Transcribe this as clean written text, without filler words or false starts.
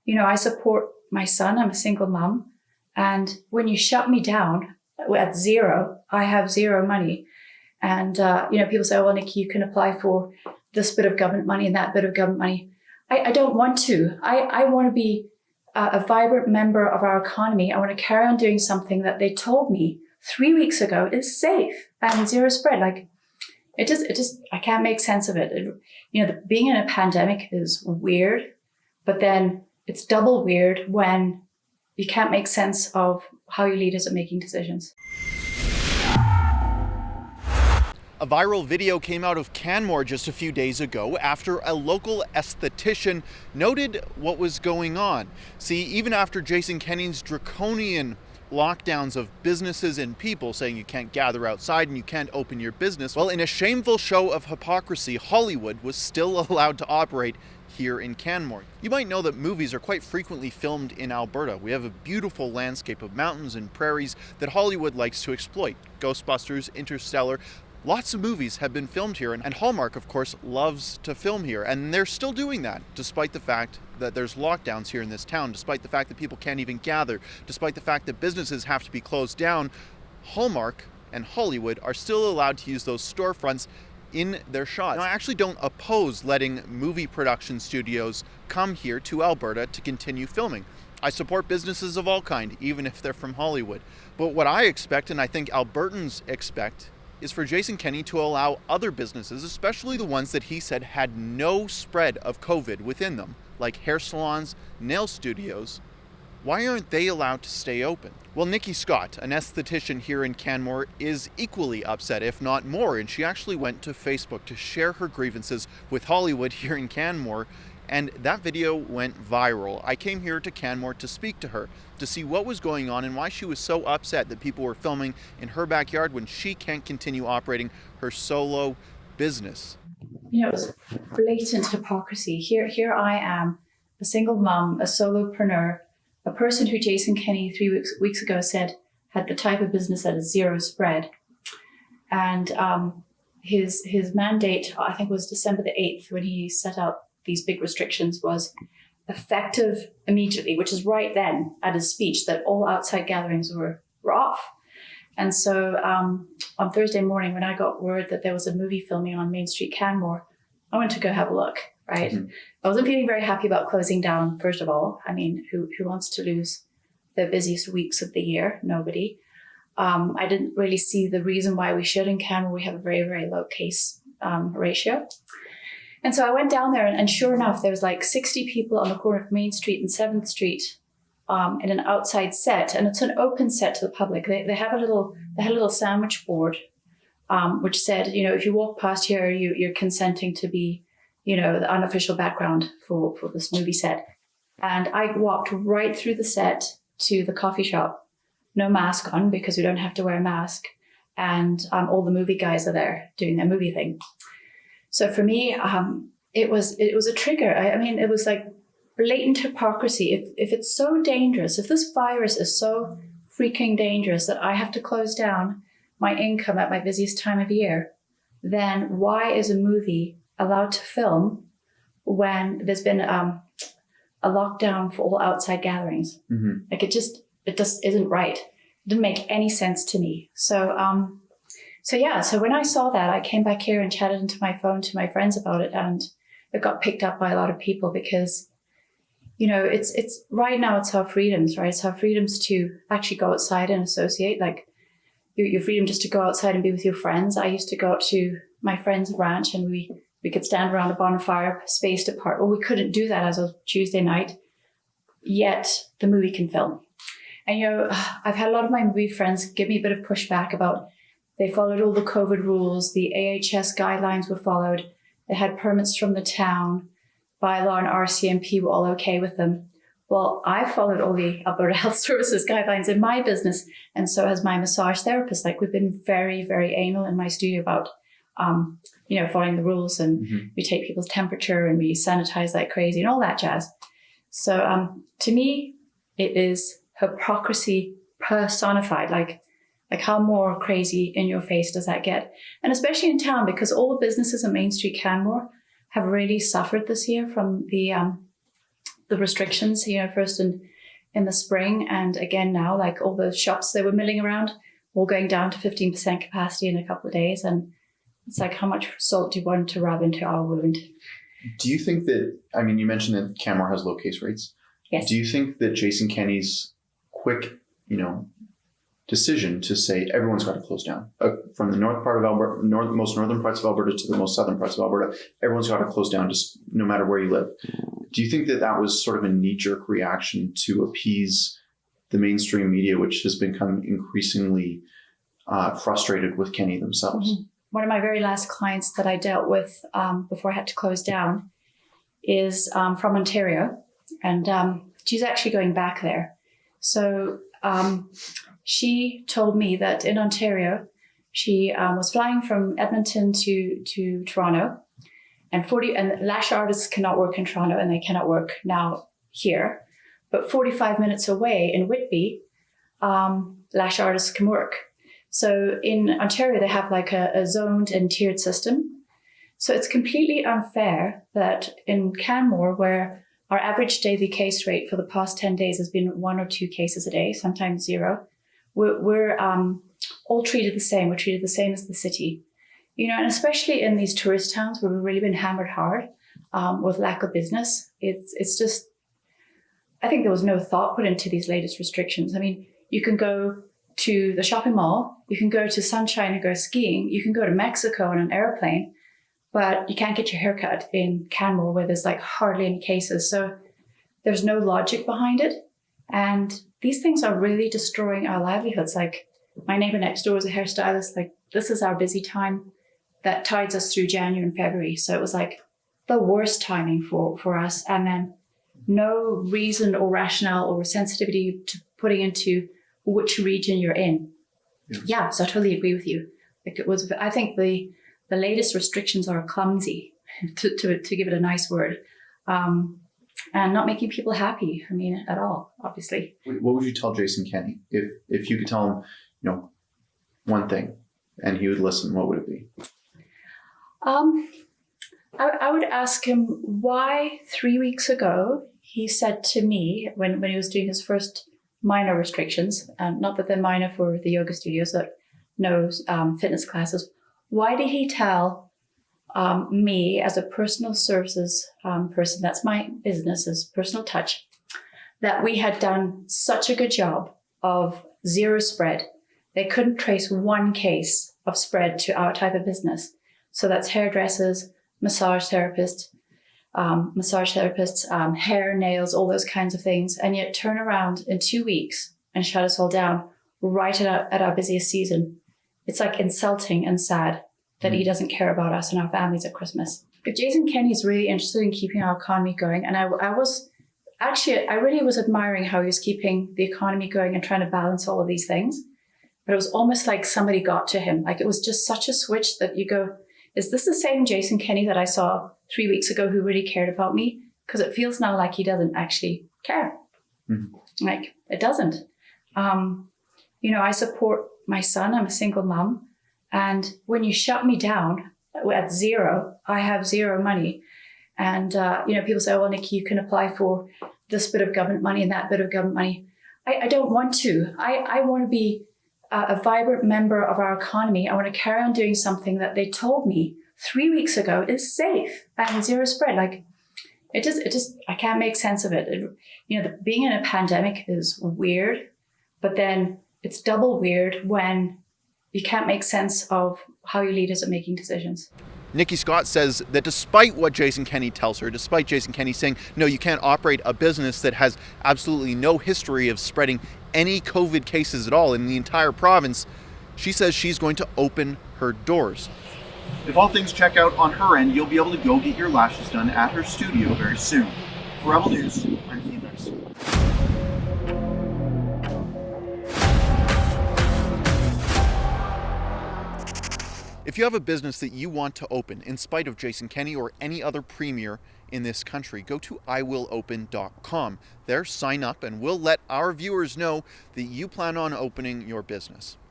I support my son. I'm a single mom. And when you shut me down at zero, I have zero money. And, people say, oh, well, Nicky, you can apply for this bit of government money and that bit of government money. I don't want to. I want to be a vibrant member of our economy. I want to carry on doing something that they told me 3 weeks ago is safe and zero spread. Like, I can't make sense of it. Being in a pandemic is weird, but then it's double weird when you can't make sense of how your leaders are making decisions. A viral video came out of Canmore just a few days ago after a local esthetician noted what was going on. See, even after Jason Kenney's draconian lockdowns of businesses and people saying you can't gather outside and you can't open your business, well, in a shameful show of hypocrisy, Hollywood was still allowed to operate here in Canmore. You might know that movies are quite frequently filmed in Alberta. We have a beautiful landscape of mountains and prairies that Hollywood likes to exploit. Ghostbusters, Interstellar, lots of movies have been filmed here, and Hallmark, of course, loves to film here, and they're still doing that, despite the fact that there's lockdowns here in this town, despite the fact that people can't even gather, despite the fact that businesses have to be closed down. Hallmark and Hollywood are still allowed to use those storefronts in their shots. Now, I actually don't oppose letting movie production studios come here to Alberta to continue filming. I support businesses of all kind, even if they're from Hollywood. But what I expect, and I think Albertans expect, is for Jason Kenney to allow other businesses, especially the ones that he said had no spread of COVID within them, like hair salons, nail studios. Why aren't they allowed to stay open? Well, Nicky Scott, an esthetician here in Canmore, is equally upset, if not more, and she actually went to Facebook to share her grievances with Hollywood here in Canmore, and that video went viral. I came here to Canmore to speak to her, to see what was going on and why she was so upset that people were filming in her backyard when she can't continue operating her solo business. It was blatant hypocrisy. Here I am, a single mom, a solopreneur, a person who Jason Kenney 3 weeks ago said had the type of business that is zero spread. And his mandate, I think, was December the 8th when he set out these big restrictions, was effective immediately, which is right then at his speech that all outside gatherings were off. And so on Thursday morning, when I got word that there was a movie filming on Main Street, Canmore, I went to go have a look, right? Mm-hmm. I wasn't feeling very happy about closing down, first of all. I mean, who wants to lose the busiest weeks of the year? Nobody. I didn't really see the reason why we should. In Canmore, we have a very, very low case ratio. And so I went down there, and sure enough, there was like 60 people on the corner of Main Street and 7th Street in an outside set, and it's an open set to the public. They had a little sandwich board, which said, if you walk past here, you're consenting to be, the unofficial background for this movie set. And I walked right through the set to the coffee shop, no mask on because we don't have to wear a mask, and all the movie guys are there doing their movie thing. So for me, it was a trigger. I mean, it was like blatant hypocrisy. If it's so dangerous, if this virus is so freaking dangerous that I have to close down my income at my busiest time of year, then why is a movie allowed to film when there's been a lockdown for all outside gatherings? Mm-hmm. Like it just isn't right. It didn't make any sense to me. So when I saw that, I came back here and chatted into my phone to my friends about it, and it got picked up by a lot of people because, it's right now it's our freedoms, right? It's our freedoms to actually go outside and associate, like your freedom just to go outside and be with your friends. I used to go out to my friend's ranch and we could stand around a bonfire spaced apart. Well, we couldn't do that as of Tuesday night, yet the movie can film. And, I've had a lot of my movie friends give me a bit of pushback about they followed all the COVID rules. The AHS guidelines were followed. They had permits from the town. Bylaw and RCMP were all okay with them. Well, I followed all the Alberta Health Services guidelines in my business, and so has my massage therapist. Like, we've been very, very anal in my studio about, following the rules, and mm-hmm. we take people's temperature and we sanitize like crazy and all that jazz. So to me, it is hypocrisy personified. Like how more crazy in your face does that get? And especially in town, because all the businesses on Main Street Canmore have really suffered this year from the the restrictions, first in the spring, and again now, like all the shops they were milling around, all going down to 15% capacity in a couple of days. And it's like, how much salt do you want to rub into our wound? Do you think that, you mentioned that Canmore has low case rates. Yes. Do you think that Jason Kenney's quick, decision to say everyone's got to close down, from the north part of Alberta, most northern parts of Alberta to the most southern parts of Alberta, everyone's got to close down, just no matter where you live. Do you think that that was sort of a knee-jerk reaction to appease the mainstream media, which has become increasingly frustrated with Kenney themselves? Mm-hmm. One of my very last clients that I dealt with before I had to close down is from Ontario, and she's actually going back there. So she told me that in Ontario, she was flying from Edmonton to Toronto, and lash artists cannot work in Toronto, and they cannot work now here. But 45 minutes away in Whitby, lash artists can work. So in Ontario, they have like a zoned and tiered system. So it's completely unfair that in Canmore, where our average daily case rate for the past 10 days has been 1 or 2 cases a day, sometimes 0, we're all treated the same. We're treated the same as the city. And especially in these tourist towns where we've really been hammered hard with lack of business, it's just, I think there was no thought put into these latest restrictions. You can go to the shopping mall, you can go to Sunshine and go skiing, you can go to Mexico on an airplane, but you can't get your hair cut in Canmore where there's like hardly any cases. So there's no logic behind it. And these things are really destroying our livelihoods. Like my neighbor next door is a hairstylist. Like this is our busy time that tides us through January and February. So it was like the worst timing for us. And then no reason or rationale or sensitivity to putting into which region you're in. Yeah, so I totally agree with you. Like I think the latest restrictions are clumsy, to give it a nice word, and not making people happy. At all, obviously. What would you tell Jason Kenney if you could tell him, one thing, and he would listen? What would it be? I would ask him why 3 weeks ago he said to me when he was doing his first minor restrictions, not that they're minor for the yoga studios that knows fitness classes. Why did he tell me as a personal services person, that's my business, is personal touch, that we had done such a good job of 0 spread? They couldn't trace 1 case of spread to our type of business. So that's hairdressers, massage therapists, hair, nails, all those kinds of things. And yet turn around in 2 weeks and shut us all down right at our busiest season. It's like insulting and sad that he doesn't care about us and our families at Christmas. If Jason Kenney is really interested in keeping our economy going, and I really was admiring how he was keeping the economy going and trying to balance all of these things. But it was almost like somebody got to him. Like it was just such a switch that you go, is this the same Jason Kenney that I saw 3 weeks ago who really cared about me? Because it feels now like he doesn't actually care. Mm-hmm. Like it doesn't. I support my son. I'm a single mom. And when you shut me down at 0, I have 0 money. And, people say, well, Nicky, you can apply for this bit of government money and that bit of government money. I don't want to. I want to be a vibrant member of our economy. I want to carry on doing something that they told me 3 weeks ago is safe and 0 spread. Like it just, I can't make sense of it. Being in a pandemic is weird, but then it's double weird when you can't make sense of how your leaders are making decisions. Nicky Scott says that despite what Jason Kenney tells her, despite Jason Kenney saying, no, you can't operate a business that has absolutely no history of spreading any COVID cases at all in the entire province, she says she's going to open her doors. If all things check out on her end, you'll be able to go get your lashes done at her studio very soon. For Rebel News, I'm Keean Bexte. If you have a business that you want to open, in spite of Jason Kenney or any other premier in this country, go to iwillopen.com. There, sign up, and we'll let our viewers know that you plan on opening your business.